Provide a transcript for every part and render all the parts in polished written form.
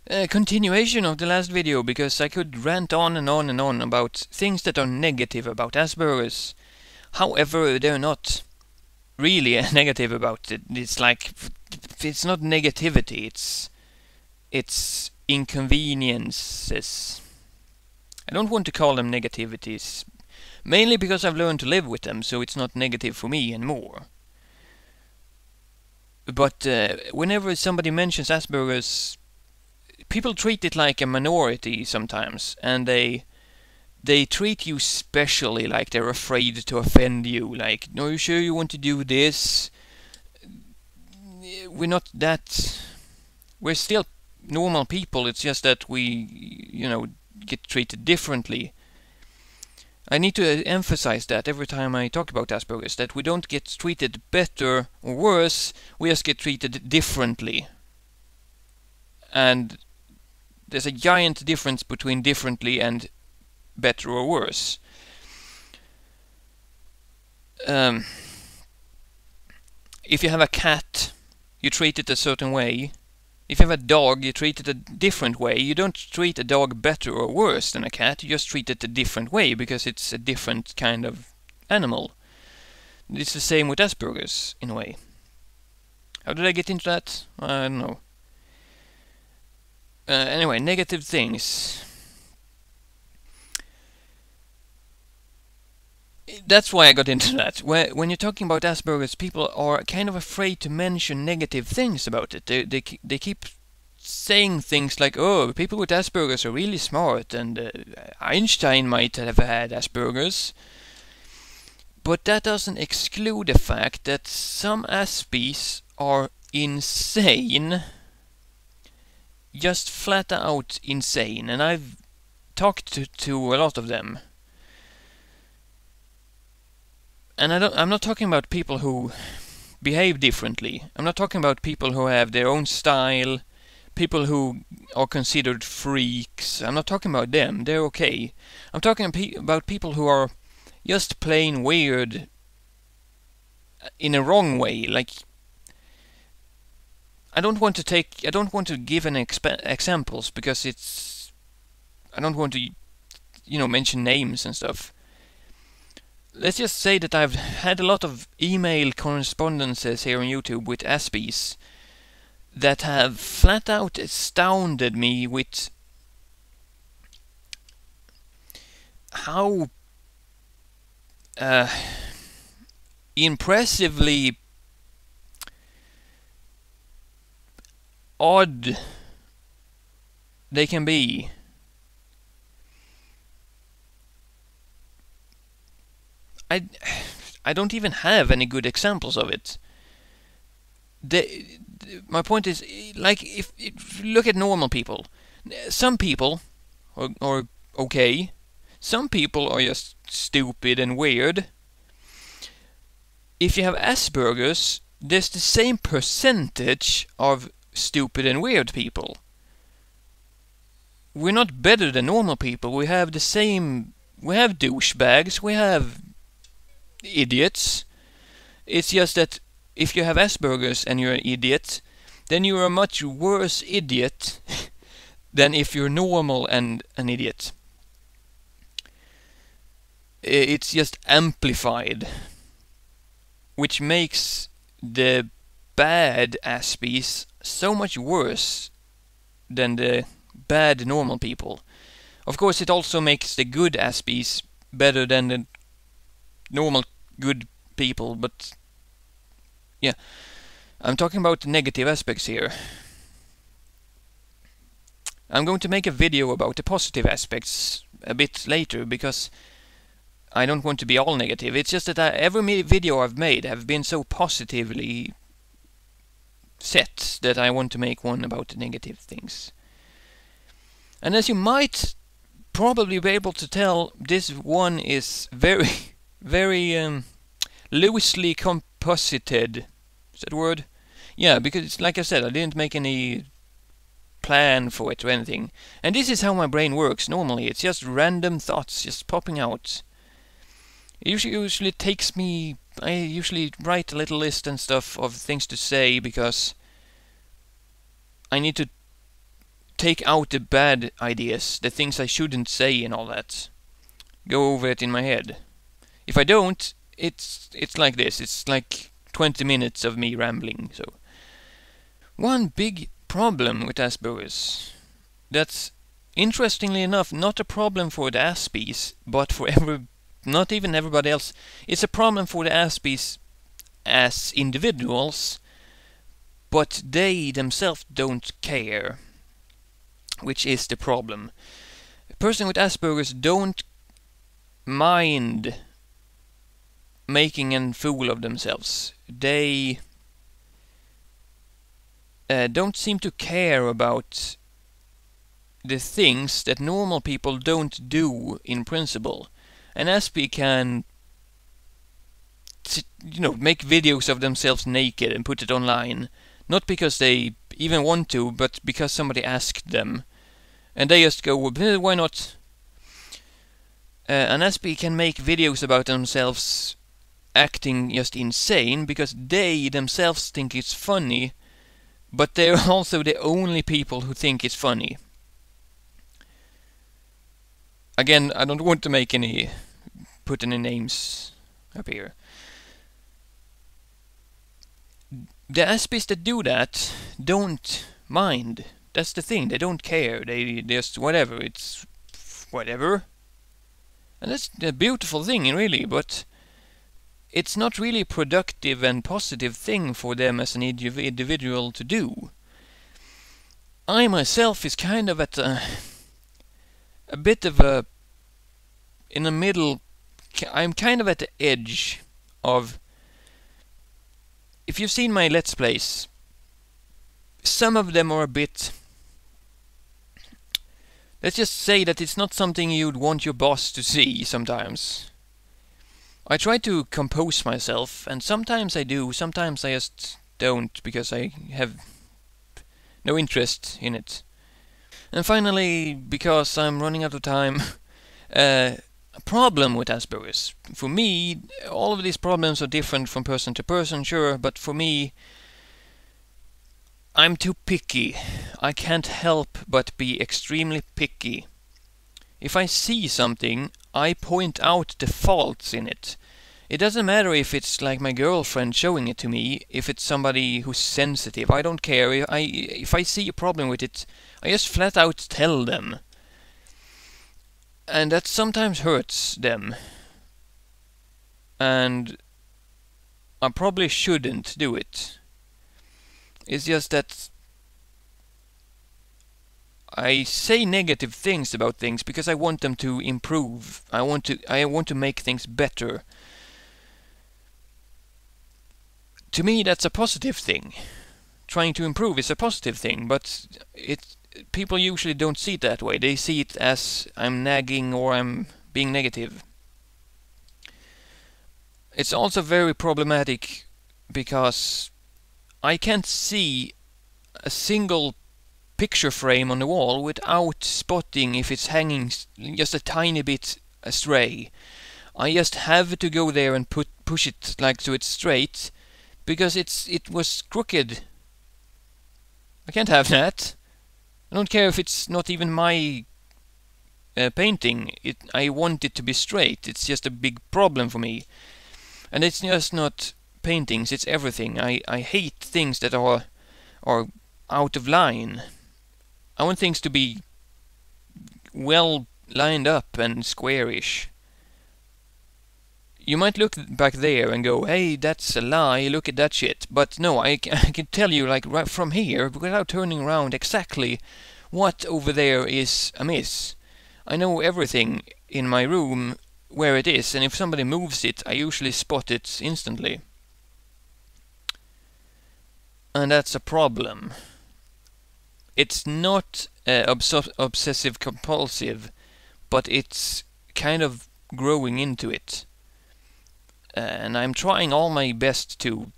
Continuation of the last video, because I could rant on and on and on about things that are negative about Asperger's. However, they're not really negative about it. It's like, it's not negativity, it's inconveniences. I don't want to call them negativities, mainly because I've learned to live with them, so it's not negative for me anymore. But whenever somebody mentions Asperger's, people treat it like a minority sometimes, and they treat you specially, like they're afraid to offend you. Like, no, you sure you want to do this? We're not that. We're still normal people. It's just that we, get treated differently. I need to emphasize that every time I talk about Asperger's, that we don't get treated better or worse, we just get treated differently. And there's a giant difference between differently and better or worse. If you have a cat, you treat it a certain way. If you have a dog, you treat it a different way. You don't treat a dog better or worse than a cat, you just treat it a different way because it's a different kind of animal. It's the same with Asperger's, in a way. How did I get into that? I don't know. Anyway, negative things. That's why I got into that. When you're talking about Asperger's, people are kind of afraid to mention negative things about it. They keep saying things like, oh, people with Asperger's are really smart, and Einstein might have had Asperger's. But that doesn't exclude the fact that some aspies are insane. Just flat out insane. And I've talked to a lot of them. And I'm not talking about people who behave differently. I'm not talking about people who have their own style, people who are considered freaks. I'm not talking about them. They're okay. I'm talking about people who are just plain weird in a wrong way. Like, I don't want to give any examples because I don't want to, mention names and stuff. Let's just say that I've had a lot of email correspondences here on YouTube with aspies that have flat out astounded me with how impressively odd they can be. I don't even have any good examples of it. My point is, like, if you look at normal people, some people are okay, some people are just stupid and weird. If you have Asperger's, there's the same percentage of stupid and weird people. We're not better than normal people. We have the same. We have douchebags. We have idiots. It's just that if you have Asperger's and you're an idiot, then you're a much worse idiot than if you're normal and an idiot. It's just amplified, which makes the bad aspies so much worse than the bad normal people. Of course, it also makes the good aspies better than the normal good people, but yeah, I'm talking about the negative aspects here. I'm going to make a video about the positive aspects a bit later, because I don't want to be all negative. It's just that every video I've made have been so positively set that I want to make one about the negative things. And as you might probably be able to tell, this one is very, very loosely composited. Is that a word? Yeah, because like I said, I didn't make any plan for it or anything. And this is how my brain works normally. It's just random thoughts just popping out. It usually takes me... I usually write a little list and stuff of things to say, because I need to take out the bad ideas, the things I shouldn't say and all that. Go over it in my head. If I don't, it's like this. It's like 20 minutes of me rambling. So one big problem with Asperger's, that's interestingly enough not a problem for the aspies, but for not even everybody else. It's a problem for the aspies as individuals, but they themselves don't care, which is the problem. A person with Asperger's don't mind making a fool of themselves. They don't seem to care about the things that normal people don't do in principle. An aspie can, make videos of themselves naked and put it online, not because they even want to, but because somebody asked them, and they just go, why not? An aspie can make videos about themselves acting just insane because they themselves think it's funny, but they're also the only people who think it's funny. Again, I don't want to put any names up here. The aspies that do that don't mind. That's the thing. They don't care. They just whatever. It's whatever. And that's a beautiful thing, really, but it's not really a productive and positive thing for them as an individual to do. I myself is kind of at a bit of a in the middle. I'm kind of at the edge of. If you've seen my Let's Plays, some of them are a bit. Let's just say that it's not something you'd want your boss to see sometimes. I try to compose myself, and sometimes I do, sometimes I just don't, because I have no interest in it. And finally, because I'm running out of time, a problem with Asperger's. For me, all of these problems are different from person to person, sure, but for me, I'm too picky. I can't help but be extremely picky. If I see something, I point out the faults in it. It doesn't matter if it's like my girlfriend showing it to me, if it's somebody who's sensitive. I don't care. If I see a problem with it, I just flat out tell them. And that sometimes hurts them. And I probably shouldn't do it. It's just that I say negative things about things because I want them to improve. I want to make things better. To me, that's a positive thing. Trying to improve is a positive thing, but people usually don't see it that way. They see it as I'm nagging or I'm being negative. It's also very problematic because I can't see a single picture frame on the wall without spotting if it's hanging just a tiny bit astray. I just have to go there and push it like so it's straight because it was crooked. I can't have that. I don't care if it's not even my painting. I want it to be straight. It's just a big problem for me. And it's just not paintings, it's everything. I hate things that are out of line. I want things to be well lined up and squarish. You might look back there and go, hey, that's a lie, look at that shit. But no, I can tell you, like, right from here, without turning around, exactly what over there is amiss. I know everything in my room where it is, and if somebody moves it, I usually spot it instantly. And that's a problem. It's not obsessive compulsive, but it's kind of growing into it. And I'm trying all my best to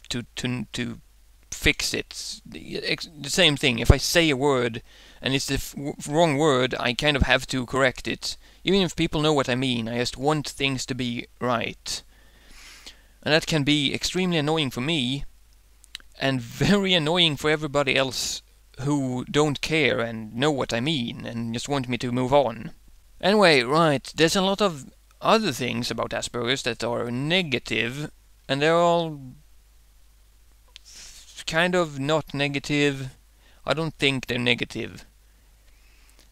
fix it. The same thing, if I say a word and it's the wrong word, I kind of have to correct it. Even if people know what I mean, I just want things to be right. And that can be extremely annoying for me, and very annoying for everybody else who don't care and know what I mean and just want me to move on. Anyway, right, there's a lot of other things about Asperger's that are negative, and they're all kind of not negative. I don't think they're negative.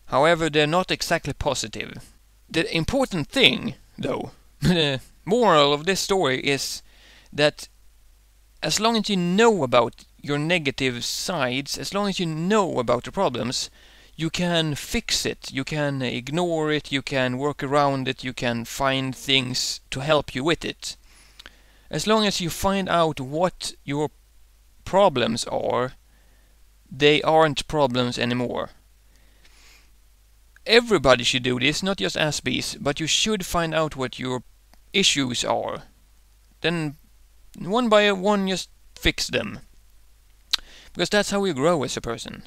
However, they're not exactly positive. The important thing, though, the moral of this story is that as long as you know about your negative sides, as long as you know about the problems, you can fix it, you can ignore it, you can work around it, you can find things to help you with it. As long as you find out what your problems are, they aren't problems anymore. Everybody should do this, not just aspies, but you should find out what your issues are. Then, one by one, just fix them. Because that's how you grow as a person.